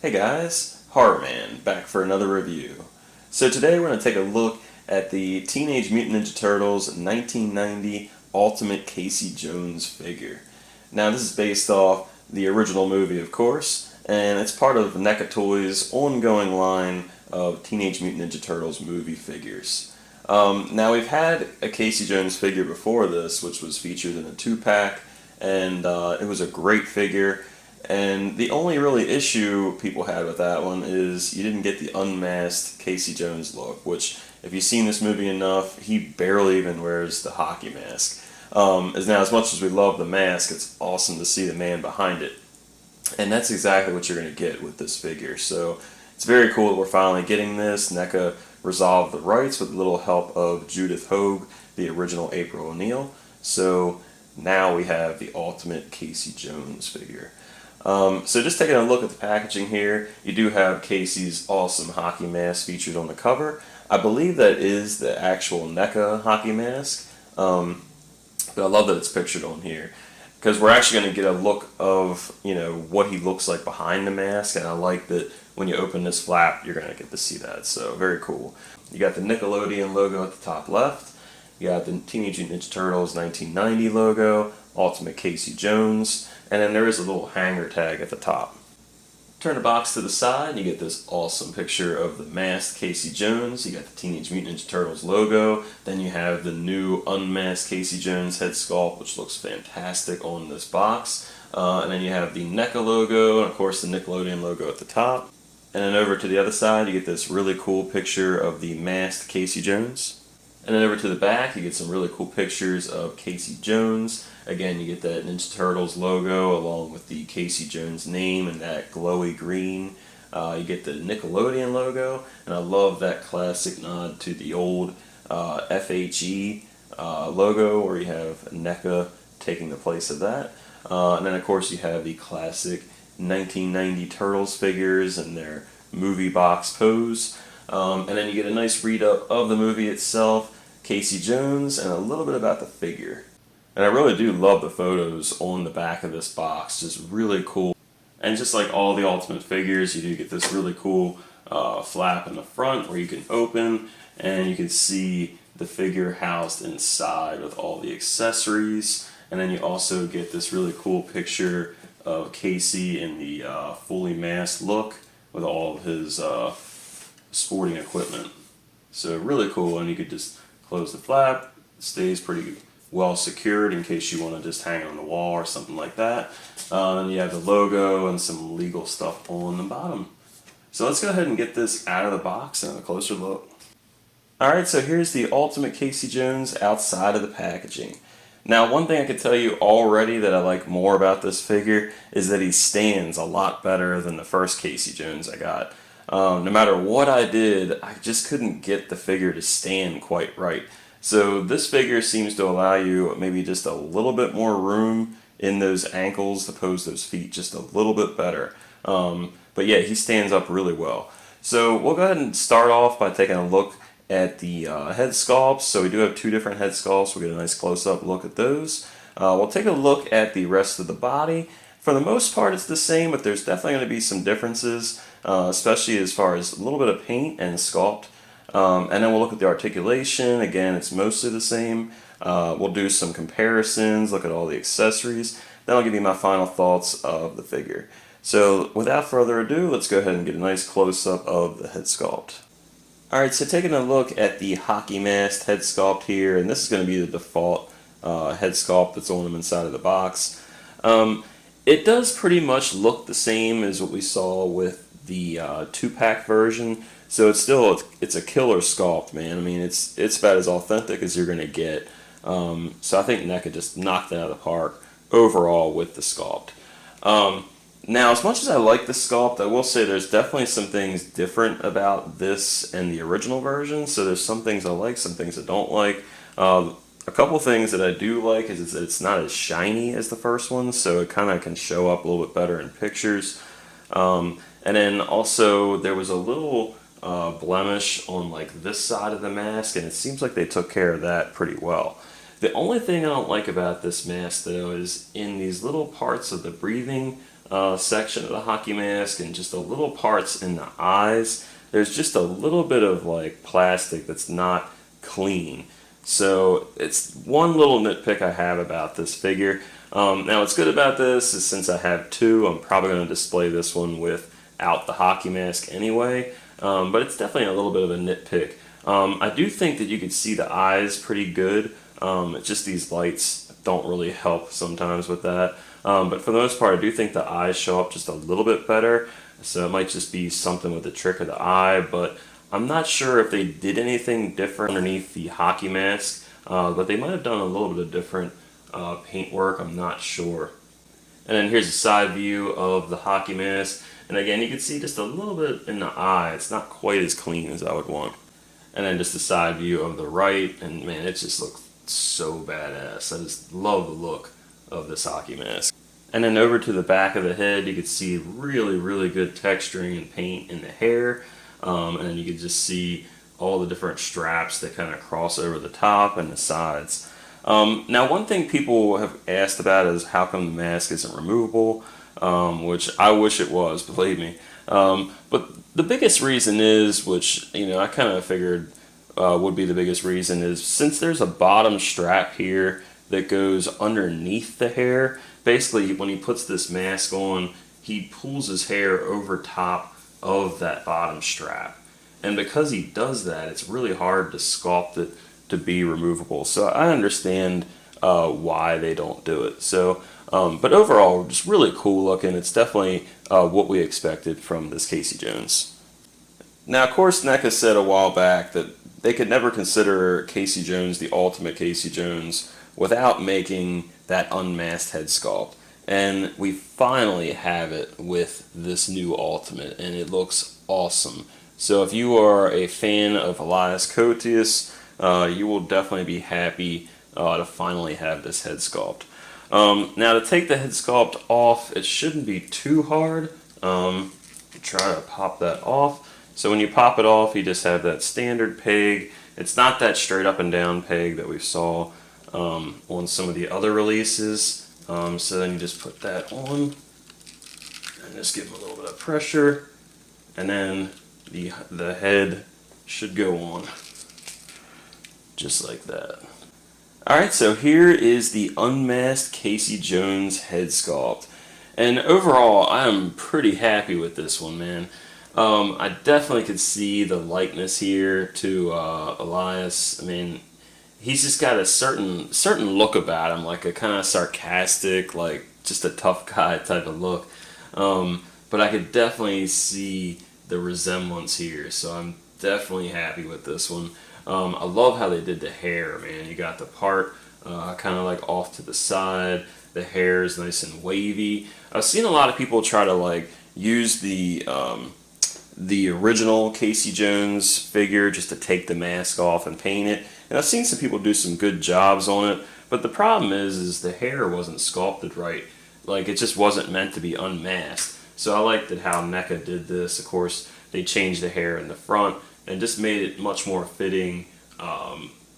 Hey guys, Horrorman back for another review. So today we're going to take a look at the Teenage Mutant Ninja Turtles 1990 Ultimate Casey Jones figure. Now this is based off the original movie, of course, and it's part of NECA Toys' ongoing line of Teenage Mutant Ninja Turtles movie figures. Now we've had a Casey Jones figure before this, which was featured in a 2-pack, and it was a great figure. And the only really issue people had with that one is you didn't get the unmasked Casey Jones look, which, if you've seen this movie enough, he barely even wears the hockey mask. As much as we love the mask, it's awesome to see the man behind it. And that's exactly what you're going to get with this figure. So it's very cool that we're finally getting this. NECA resolved the rights with a little help of Judith Hoag, the original April O'Neil. So now we have the ultimate Casey Jones figure. So just taking a look at the packaging here, you do have Casey's awesome hockey mask featured on the cover. I believe that is the actual NECA hockey mask, but I love that it's pictured on here because we're actually going to get a look of what he looks like behind the mask, and I like that when you open this flap, you're going to get to see that. So very cool. You got the Nickelodeon logo at the top left. You got the Teenage Mutant Ninja Turtles 1990 logo, Ultimate Casey Jones, and then there is a little hanger tag at the top. Turn the box to the side, and you get this awesome picture of the masked Casey Jones. You got the Teenage Mutant Ninja Turtles logo. Then you have the new unmasked Casey Jones head sculpt, which looks fantastic on this box. And then you have the NECA logo, and of course the Nickelodeon logo at the top. And then over to the other side, you get this really cool picture of the masked Casey Jones. And then over to the back, you get some really cool pictures of Casey Jones. Again, you get that Ninja Turtles logo along with the Casey Jones name and that glowy green. You get the Nickelodeon logo, and I love that classic nod to the old FHE logo where you have NECA taking the place of that. And then, of course, you have the classic 1990 Turtles figures and their movie box pose. And then you get a nice read-up of the movie itself, Casey Jones, and a little bit about the figure. And I really do love the photos on the back of this box, just really cool. And just like all the Ultimate figures, you do get this really cool flap in the front where you can open, and you can see the figure housed inside with all the accessories. And then you also get this really cool picture of Casey in the fully masked look with all of his sporting equipment. So really cool, and you could just close the flap. It stays pretty well secured in case you want to just hang it on the wall or something like that. And you have the logo and some legal stuff on the bottom. So let's go ahead and get this out of the box and have a closer look. Alright, so here's the Ultimate Casey Jones outside of the packaging. Now, one thing I could tell you already that I like more about this figure is that he stands a lot better than the first Casey Jones I got. No matter what I did, I just couldn't get the figure to stand quite right. So this figure seems to allow you maybe just a little bit more room in those ankles to pose those feet just a little bit better. But yeah, he stands up really well. So we'll go ahead and start off by taking a look at the head sculpts. So we do have two different head sculpts. We'll get a nice close-up look at those. We'll take a look at the rest of the body. For the most part, it's the same, but there's definitely going to be some differences, especially as far as a little bit of paint and sculpt. And then we'll look at the articulation. Again, it's mostly the same. We'll do some comparisons, look at all the accessories. Then I'll give you my final thoughts of the figure. So without further ado, let's go ahead and get a nice close-up of the head sculpt. Alright, so taking a look at the hockey mask head sculpt here, and this is going to be the default head sculpt that's on him inside of the box. It does pretty much look the same as what we saw with the 2-pack version. So it's a killer sculpt, man. I mean, it's about as authentic as you're going to get. So I think NECA just knocked it out of the park overall with the sculpt. Now, as much as I like the sculpt, I will say there's definitely some things different about this and the original version. So there's some things I like, some things I don't like. A couple things that I do like is that it's not as shiny as the first one, so it kind of can show up a little bit better in pictures. And then also there was a little blemish on like this side of the mask, and it seems like they took care of that pretty well. The only thing I don't like about this mask though is in these little parts of the breathing section of the hockey mask and just the little parts in the eyes, there's just a little bit of like plastic that's not clean. So it's one little nitpick I have about this figure. Now what's good about this is since I have two, I'm probably going to display this one without the hockey mask anyway, but it's definitely a little bit of a nitpick. I do think that you could see the eyes pretty good. It's just these lights don't really help sometimes with that. But for the most part, I do think the eyes show up just a little bit better. So it might just be something with the trick of the eye, but I'm not sure if they did anything different underneath the hockey mask, but they might have done a little bit of different paint work, I'm not sure. And then here's a side view of the hockey mask. And again, you can see just a little bit in the eye. It's not quite as clean as I would want. And then just a side view of the right, and man, it just looks so badass. I just love the look of this hockey mask. And then over to the back of the head, you can see really, really good texturing and paint in the hair. And then you can just see all the different straps that kind of cross over the top and the sides. Now, one thing people have asked about is how come the mask isn't removable, which I wish it was, believe me. But the biggest reason is, which I kind of figured would be the biggest reason, is since there's a bottom strap here that goes underneath the hair. Basically, when he puts this mask on, he pulls his hair over top of that bottom strap. And because he does that, it's really hard to sculpt it to be removable. So I understand why they don't do it. So, but overall, just really cool looking. It's definitely what we expected from this Casey Jones. Now, of course, NECA said a while back that they could never consider Casey Jones the ultimate Casey Jones without making that unmasked head sculpt. And we finally have it with this new Ultimate, and it looks awesome. So if you are a fan of Elias Koteas, you will definitely be happy to finally have this head sculpt. Now to take the head sculpt off, it shouldn't be too hard. Try to pop that off. So when you pop it off, you just have that standard peg. It's not that straight up and down peg that we saw on some of the other releases. So then you just put that on and just give them a little bit of pressure, and then the head should go on just like that. Alright, so here is the unmasked Casey Jones head sculpt. And overall, I am pretty happy with this one, man. I definitely could see the likeness here to Elias. I mean, he's just got a certain look about him, like a kind of sarcastic, like just a tough guy type of look. But I could definitely see the resemblance here, so I'm definitely happy with this one. I love how they did the hair, man. You got the part kind of like off to the side. The hair is nice and wavy. I've seen a lot of people try to like use the original Casey Jones figure just to take the mask off and paint it. And I've seen some people do some good jobs on it, but the problem is the hair wasn't sculpted right. Like, it just wasn't meant to be unmasked. So I liked it how NECA did this. Of course, they changed the hair in the front and just made it much more fitting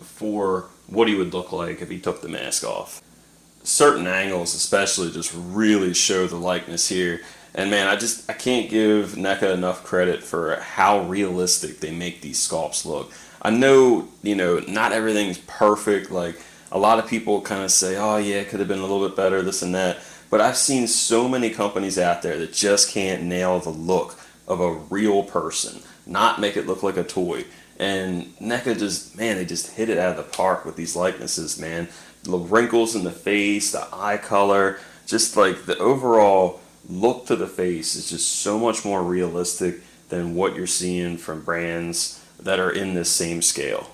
for what he would look like if he took the mask off. Certain angles especially just really show the likeness here. And man, I can't give NECA enough credit for how realistic they make these sculpts look. I know, not everything's perfect. Like, a lot of people kind of say, oh yeah, it could have been a little bit better, this and that. But I've seen so many companies out there that just can't nail the look of a real person, not make it look like a toy. And NECA they just hit it out of the park with these likenesses, man. The wrinkles in the face, the eye color, just like the overall look to the face is just so much more realistic than what you're seeing from brands that are in this same scale.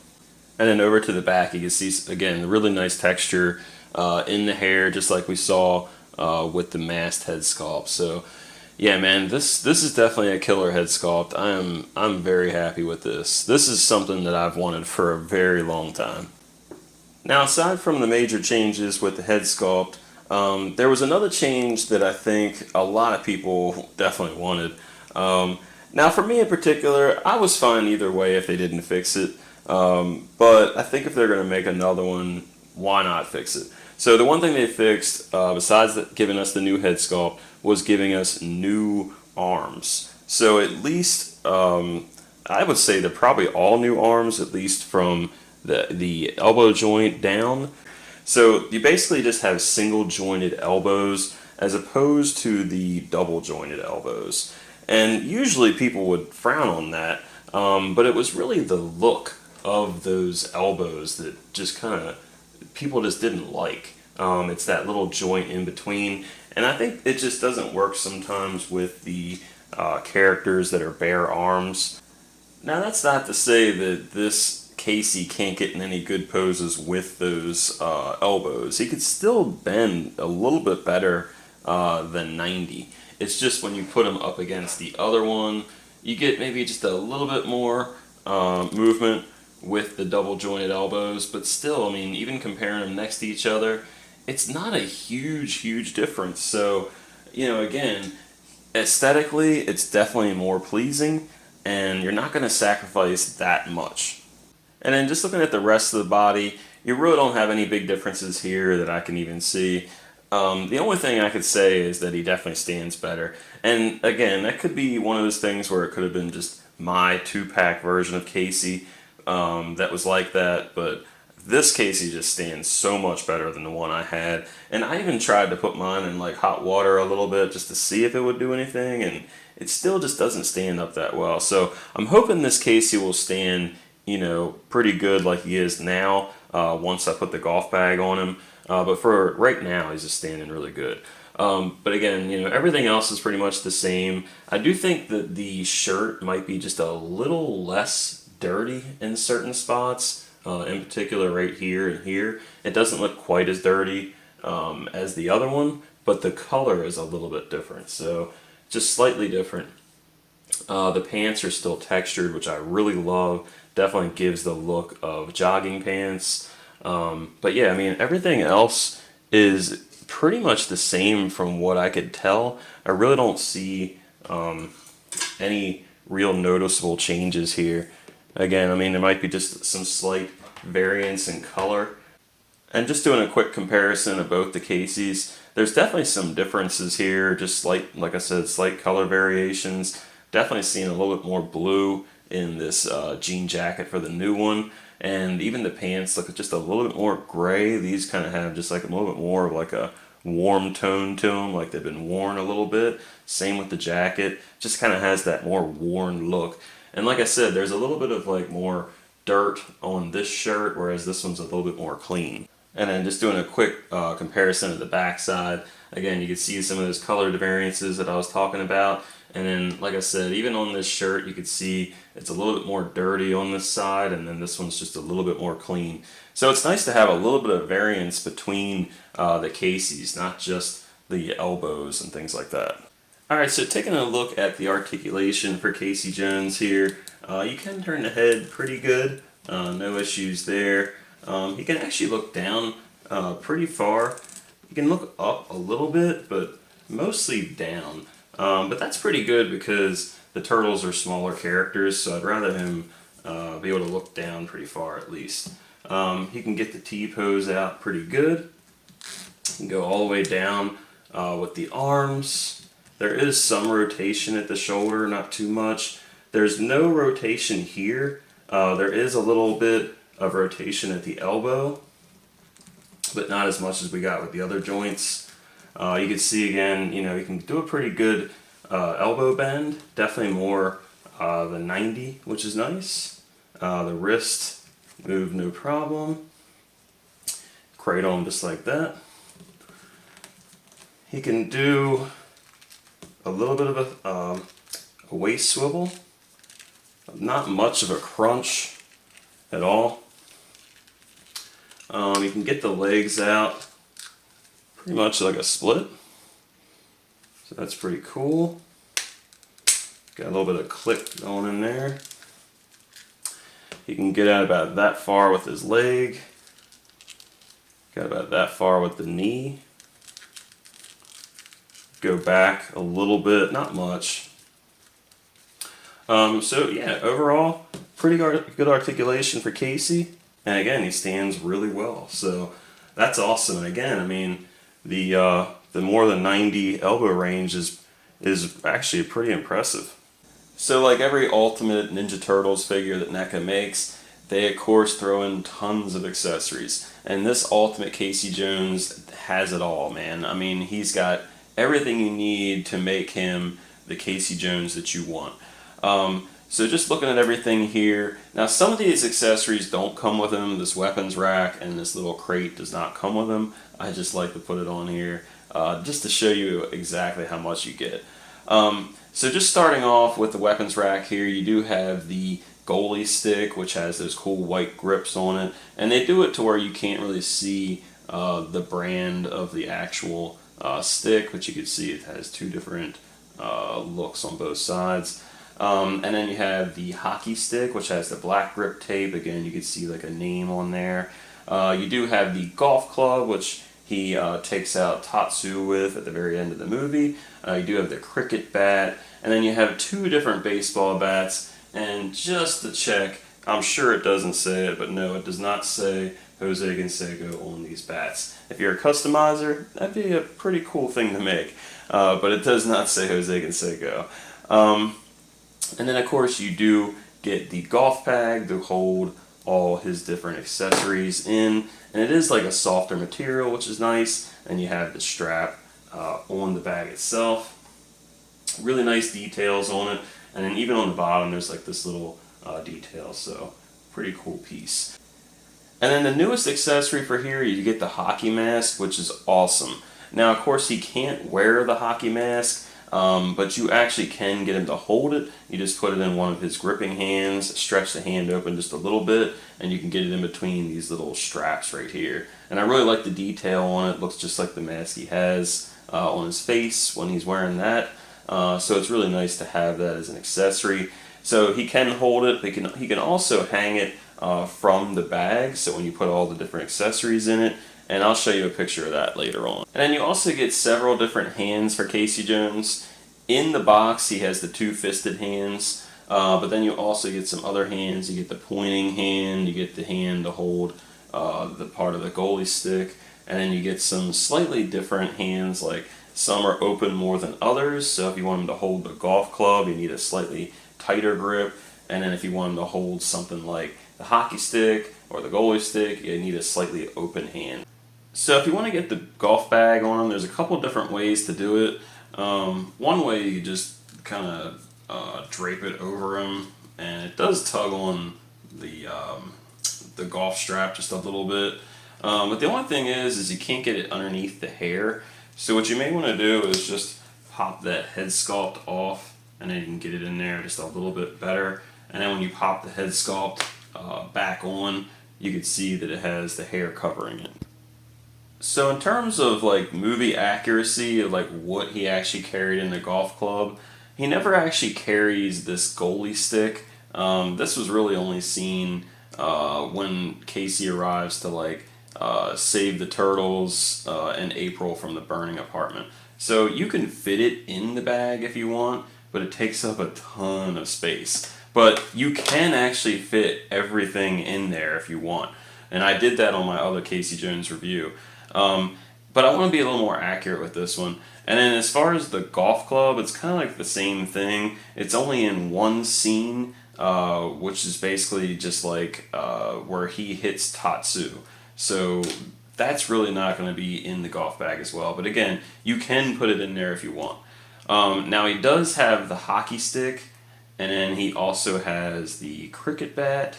And then over to the back, you can see again the really nice texture in the hair, just like we saw with the masked head sculpt. So yeah, man, this is definitely a killer head sculpt. I'm very happy with this. This is something that I've wanted for a very long time. Now, aside from the major changes with the head sculpt, there was another change that I think a lot of people definitely wanted. Now, for me in particular, I was fine either way if they didn't fix it. But I think if they're going to make another one why not fix it? So the one thing they fixed, besides giving us the new head sculpt, was giving us new arms. So at least I would say they're probably all new arms, at least from the elbow joint down. So you basically just have single jointed elbows as opposed to the double jointed elbows. And usually people would frown on that, but it was really the look of those elbows that just kind of people just didn't like. It's that little joint in between, and I think it just doesn't work sometimes with the characters that are bare arms. Now that's not to say that this Casey can't get in any good poses with those elbows. He could still bend a little bit better than 90. It's just when you put him up against the other one, you get maybe just a little bit more movement with the double jointed elbows, but still, I mean, even comparing them next to each other, it's not a huge difference. So, again, aesthetically, it's definitely more pleasing, and you're not going to sacrifice that much. And then just looking at the rest of the body, you really don't have any big differences here that I can even see. The only thing I could say is that he definitely stands better. And again, that could be one of those things where it could have been just my 2-pack version of Casey that was like that, but this Casey just stands so much better than the one I had. And I even tried to put mine in like hot water a little bit just to see if it would do anything, and it still just doesn't stand up that well. So I'm hoping this Casey will stand, pretty good like he is now once I put the golf bag on him. But for right now, he's just standing really good. But again, everything else is pretty much the same. I do think that the shirt might be just a little less dirty in certain spots. In particular right here and here. It doesn't look quite as dirty as the other one, but the color is a little bit different. So just slightly different. The pants are still textured, which I really love. Definitely gives the look of jogging pants. But yeah, I mean, everything else is pretty much the same from what I could tell. I really don't see any real noticeable changes here. Again, I mean, there might be just some slight variance in color. And just doing a quick comparison of both the Caseys, there's definitely some differences here, just slight, like I said, slight color variations. Definitely seeing a little bit more blue in this jean jacket for the new one. And even the pants look just a little bit more gray. These kind of have just like a little bit more of like a warm tone to them, like they've been worn a little bit. Same with the jacket, just kind of has that more worn look. And like I said, there's a little bit of like more dirt on this shirt, whereas this one's a little bit more clean. And then just doing a quick comparison of the back side, again, you can see some of those color variances that I was talking about. And then, like I said, even on this shirt, you could see it's a little bit more dirty on this side, and then this one's just a little bit more clean. So it's nice to have a little bit of variance between the Caseys, not just the elbows and things like that. Alright, so taking a look at the articulation for Casey Jones here, you can turn the head pretty good, no issues there. You can actually look down pretty far. You can look up a little bit, but mostly down. But that's pretty good because the turtles are smaller characters, so I'd rather him be able to look down pretty far at least. He can get the T-pose out pretty good. He can go all the way down with the arms. There is some rotation at the shoulder, not too much. There's no rotation here. There is a little bit of rotation at the elbow, but not as much as we got with the other joints. You can see again, you can do a pretty good elbow bend, definitely more than 90, which is nice. The wrist move no problem. Cradle him just like that. He can do a little bit of a waist swivel, not much of a crunch at all. You can get the legs out pretty much like a split, so that's pretty cool. Got a little bit of click going in there. He can get out about that far with his leg, got about that far with the knee. Go back a little bit, not much. So yeah, overall, pretty good articulation for Casey. And again, he stands really well. So That's awesome. And again, I mean, the more than 90 elbow range is actually pretty impressive. So like every Ultimate Ninja Turtles figure that NECA makes, they of course throw in tons of accessories. And this Ultimate Casey Jones has it all, man. I mean, he's got everything you need to make him the Casey Jones that you want. So just looking at everything here, now some of these accessories don't come with them. This weapons rack and this little crate does not come with them. I just like to put it on here just to show you exactly how much you get. So just starting off with the weapons rack here, you do have the goalie stick, which has those cool white grips on it, and they do it to where you can't really see the brand of the actual stick, but you can see it has two different looks on both sides. And then you have the hockey stick, which has the black grip tape. Again, you can see like a name on there. You do have the golf club, which he takes out Tatsu with at the very end of the movie. You do have the cricket bat, and then you have two different baseball bats. And just to check, I'm sure it doesn't say it, but no, it does not say Jose Canseco on these bats. If you're a customizer, that'd be a pretty cool thing to make, but it does not say Jose Canseco. And then of course you do get the golf bag to hold all his different accessories in, and it is like a softer material, which is nice. And you have the strap on the bag itself. Really nice details on it, and then even on the bottom there's like this little detail, so pretty cool piece. And then the newest accessory for here, you get the hockey mask, which is awesome. Now of course he can't wear the hockey mask, but you actually can get him to hold it. You just put it in one of his gripping hands, stretch the hand open just a little bit, and you can get it in between these little straps right here. And I really like the detail on it. Looks just like the mask he has on his face when he's wearing that. So it's really nice to have that as an accessory. So he can hold it, but he can also hang it from the bag, so when you put all the different accessories in it, and I'll show you a picture of that later on. And then you also get several different hands for Casey Jones. In the box he has the two-fisted hands, but then you also get some other hands. You get the pointing hand, you get the hand to hold the part of the goalie stick, and then you get some slightly different hands, like some are open more than others. So if you want him to hold the golf club, you need a slightly tighter grip, and then if you want him to hold something like the hockey stick or the goalie stick, you need a slightly open hand. So if you want to get the golf bag on him, there's a couple different ways to do it. One way, you just kind of drape it over him, and it does tug on the golf strap just a little bit. But the only thing is you can't get it underneath the hair. So what you may want to do is just pop that head sculpt off, and then you can get it in there just a little bit better. And then when you pop the head sculpt back on, you can see that it has the hair covering it. So in terms of like movie accuracy of like what he actually carried in the golf club, he never actually carries this goalie stick. This was really only seen when Casey arrives to like save the turtles in April from the burning apartment. So you can fit it in the bag if you want, but it takes up a ton of space. But you can actually fit everything in there if you want. And I did that on my other Casey Jones review. But I want to be a little more accurate with this one. And then as far as the golf club, it's kind of like the same thing. It's only in one scene, which is basically just like where he hits Tatsu. So that's really not going to be in the golf bag as well. But again, you can put it in there if you want. Now he does have the hockey stick, and then he also has the cricket bat.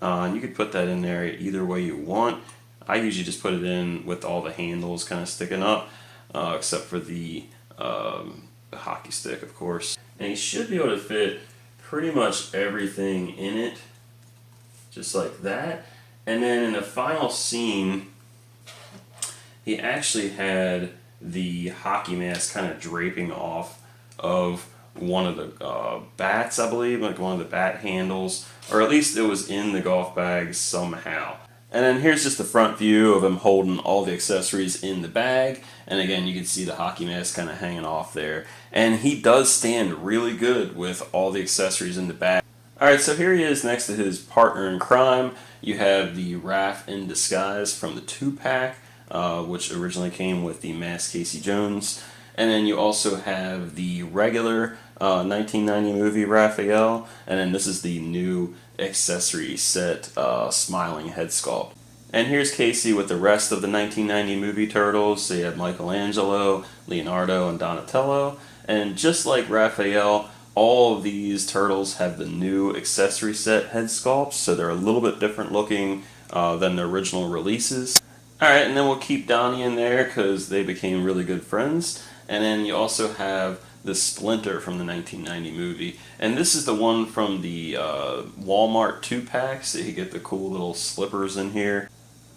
And you could put that in there either way you want. I usually just put it in with all the handles kind of sticking up, except for the hockey stick, of course. And you should be able to fit pretty much everything in it, just like that. And then in the final scene, he actually had the hockey mask kind of draping off of one of the bats, I believe, like one of the bat handles, or at least it was in the golf bag somehow. And then here's just the front view of him holding all the accessories in the bag. And again, you can see the hockey mask kind of hanging off there. And he does stand really good with all the accessories in the bag. Alright, so here he is next to his partner in crime. You have the Raph in disguise from the 2-pack. which originally came with the masked Casey Jones. And then you also have the regular 1990 movie Raphael, and then this is the new accessory set smiling head sculpt. And here's Casey with the rest of the 1990 movie Turtles. So you have Michelangelo, Leonardo, and Donatello. And just like Raphael, all of these turtles have the new accessory set head sculpts, so they're a little bit different looking than the original releases. Alright, and then we'll keep Donnie in there because they became really good friends. And then you also have the Splinter from the 1990 movie. And this is the one from the Walmart 2-pack, so you get the cool little slippers in here.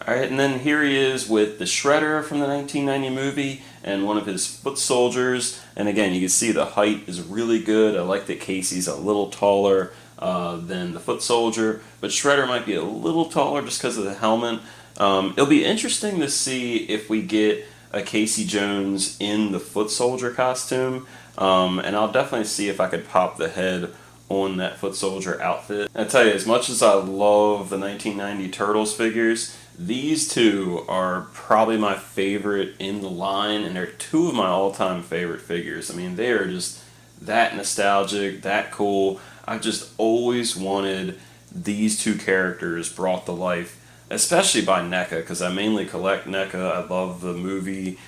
Alright, and then here he is with the Shredder from the 1990 movie and one of his foot soldiers. And again, you can see the height is really good. I like that Casey's a little taller than the foot soldier, but Shredder might be a little taller just because of the helmet. It'll be interesting to see if we get a Casey Jones in the foot soldier costume, and I'll definitely see if I could pop the head on that foot soldier outfit. I tell you, as much as I love the 1990 Turtles figures, these two are probably my favorite in the line, and they're two of my all-time favorite figures. I mean, they are just that nostalgic, that cool. I've just always wanted these two characters brought to life, especially by NECA, because I mainly collect NECA. I love the movie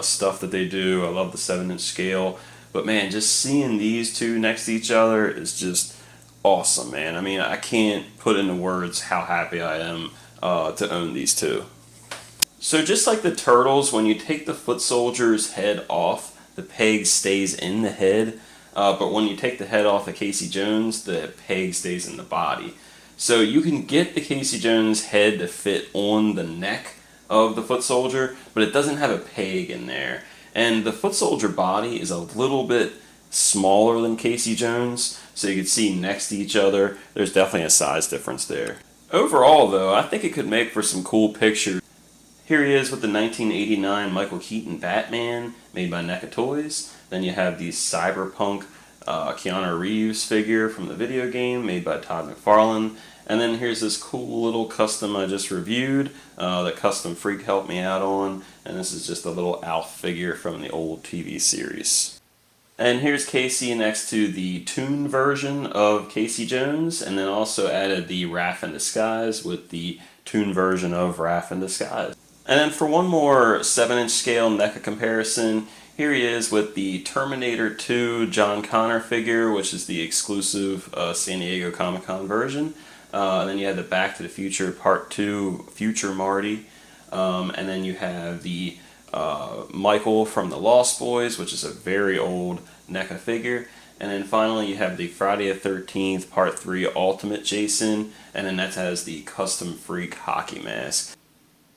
stuff that they do. I love the 7-inch scale. But man, just seeing these two next to each other is just awesome, man. I mean, I can't put into words how happy I am to own these two. So just like the Turtles, when you take the foot soldier's head off, the peg stays in the head. But when you take the head off of Casey Jones, the peg stays in the body. So you can get the Casey Jones head to fit on the neck of the foot soldier, but it doesn't have a peg in there. And the foot soldier body is a little bit smaller than Casey Jones, so you can see next to each other, there's definitely a size difference there. Overall though, I think it could make for some cool pictures. Here he is with the 1989 Michael Keaton Batman, made by NECA Toys. Then you have the Cyberpunk Keanu Reeves figure from the video game, made by Todd McFarlane. And then here's this cool little custom I just reviewed that Custom Freak helped me out on. And this is just a little Alf figure from the old TV series. And here's Casey next to the Toon version of Casey Jones, and then also added the Raph in Disguise with the Toon version of Raph in Disguise. And then for one more 7-inch scale NECA comparison, here he is with the Terminator 2 John Connor figure, which is the exclusive San Diego Comic-Con version. And then you have the Back to the Future Part 2 Future Marty. And then you have the Michael from the Lost Boys, which is a very old NECA figure. And then finally you have the Friday the 13th Part 3 Ultimate Jason, and then that has the Custom Freak hockey mask.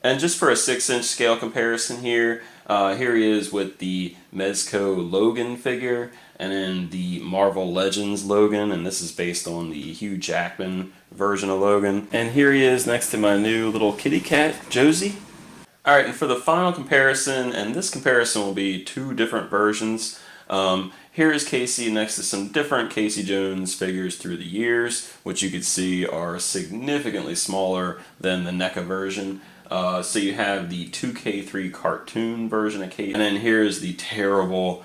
And just for a 6-inch scale comparison here, here he is with the Mezco Logan figure, and then the Marvel Legends Logan, and this is based on the Hugh Jackman version of Logan. And here he is next to my new little kitty cat, Josie. Alright, and for the final comparison, and this comparison will be two different versions. Here is Casey next to some different Casey Jones figures through the years, which you can see are significantly smaller than the NECA version. So you have the 2K3 cartoon version of Casey, and then here's the terrible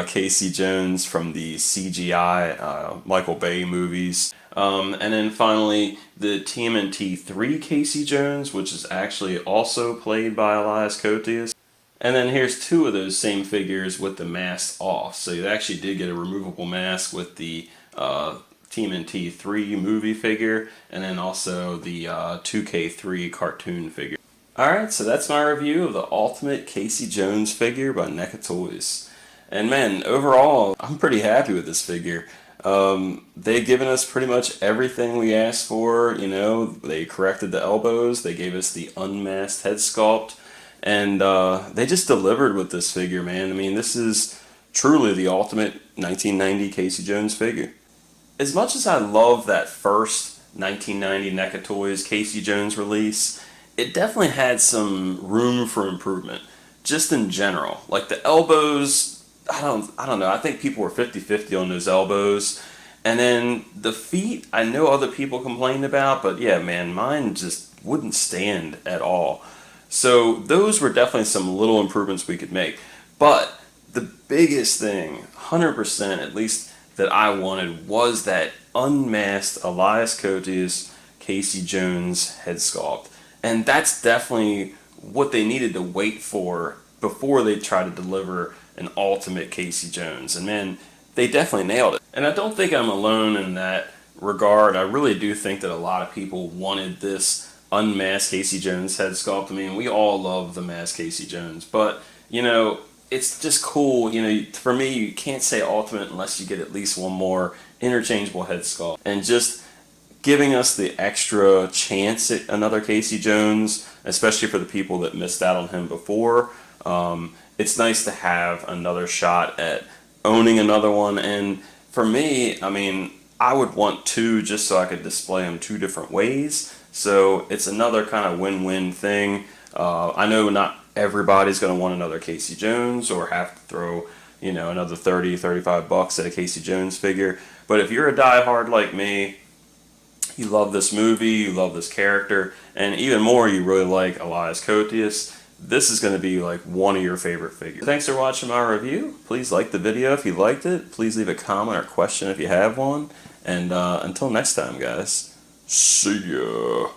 Casey Jones from the CGI Michael Bay movies. And then finally the TMNT 3 Casey Jones, which is actually also played by Elias Koteas. And then here's two of those same figures with the masks off. So you actually did get a removable mask with the TMNT 3 movie figure, and then also the 2K3 cartoon figure. Alright, so that's my review of the Ultimate Casey Jones figure by NECA Toys. And man, overall, I'm pretty happy with this figure. They've given us pretty much everything we asked for. You know, they corrected the elbows, they gave us the unmasked head sculpt, and they just delivered with this figure, man. I mean, this is truly the ultimate 1990 Casey Jones figure. As much as I love that first 1990 NECA Toys Casey Jones release, it definitely had some room for improvement, just in general. Like the elbows, I don't know, I think people were 50-50 on those elbows. And then the feet, I know other people complained about, but yeah, man, mine just wouldn't stand at all. So those were definitely some little improvements we could make. But the biggest thing, 100% at least, that I wanted was that unmasked Elias Koteas Casey Jones head sculpt. And that's definitely what they needed to wait for before they try to deliver an ultimate Casey Jones. And man, they definitely nailed it. And I don't think I'm alone in that regard. I really do think that a lot of people wanted this unmasked Casey Jones head sculpt. I mean, we all love the masked Casey Jones, but you know, it's just cool. You know, for me, you can't say ultimate unless you get at least one more interchangeable head sculpt. And just giving us the extra chance at another Casey Jones, especially for the people that missed out on him before. It's nice to have another shot at owning another one. And for me, I mean, I would want two just so I could display them two different ways. So it's another kind of win-win thing. I know not everybody's going to want another Casey Jones or have to throw, you know, another 30, 35 bucks at a Casey Jones figure. But if you're a diehard like me, you love this movie, you love this character, and even more, you really like Elias Koteas, this is going to be like one of your favorite figures. Thanks for watching my review. Please like the video if you liked it. Please leave a comment or question if you have one. And until next time, guys, see ya.